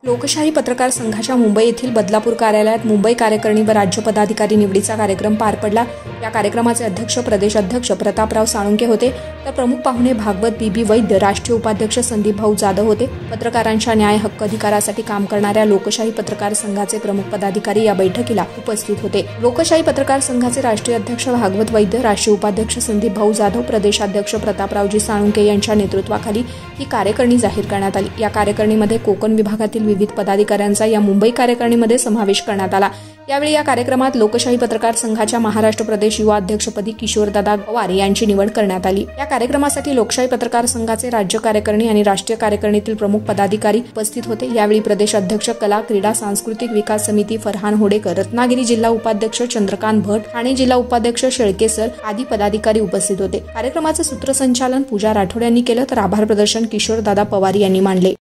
लोकशाही पत्रकार संघाच्या मुंबई येथील बदलापूर कार्यालयात मुंबई कार्यकारिणी व राज्य पदाधिकारी निवडीचा कार्यक्रम पार पडला। या कार्यक्रमाचे अध्यक्ष प्रदेश अध्यक्ष प्रतापराव साळुंखे होते, तर प्रमुख पाहुणे भागवत बीबी वैद्य, राष्ट्रीय उपाध्यक्ष संदीप भाऊ जाधव होते। पत्रकारांच्या न्याय हक्क अधिकारासाठी काम करणाऱ्या लोकशाही पत्रकार संघाचे प्रमुख पदाधिकारी या बैठकीला उपस्थित होते। लोकशाही पत्रकार संघाचे राष्ट्रीय अध्यक्ष भागवत वैद्य, राष्ट्रीय उपाध्यक्ष संदीप भाऊ जाधव, प्रदेशाध्यक्ष प्रतापरावजी साळुंखे यांच्या नेतृत्वाखाली ही कार्यकारिणी जाहीर करण्यात आली। या कार्यकारिणीमध्ये कोकण विभागातील विविध पदाधिकाऱ्यांचा या मुंबई कार्यकारिणीमध्ये समावेश करण्यात आला। यावेळी या कार्यक्रमात लोकशाही पत्रकार संघाच्या महाराष्ट्र प्रदेश युवा अध्यक्षपदी किशोरदादा पवार यांची निवड करण्यात आली। या कार्यक्रमासाठी लोकशाही पत्रकार संघाचे राज्य कार्यकारिणी आणि राष्ट्रीय कार्यकारिणीतील प्रमुख पदाधिकारी उपस्थित होते। यावेळी प्रदेश अध्यक्ष कला, क्रीडा, सांस्कृतिक विकास समिती फरहान होडेकर, रत्नागिरी जिल्हा उपाध्यक्ष चंद्रकांत भट, ठाणे जिल्हा उपाध्यक्ष शेळके सर आदी पदाधिकारी उपस्थित होते। कार्यक्रमाचे सूत्रसंचालन पूजा राठोड यांनी केलं, तर आभार प्रदर्शन किशोरदादा पवार यांनी मांडले।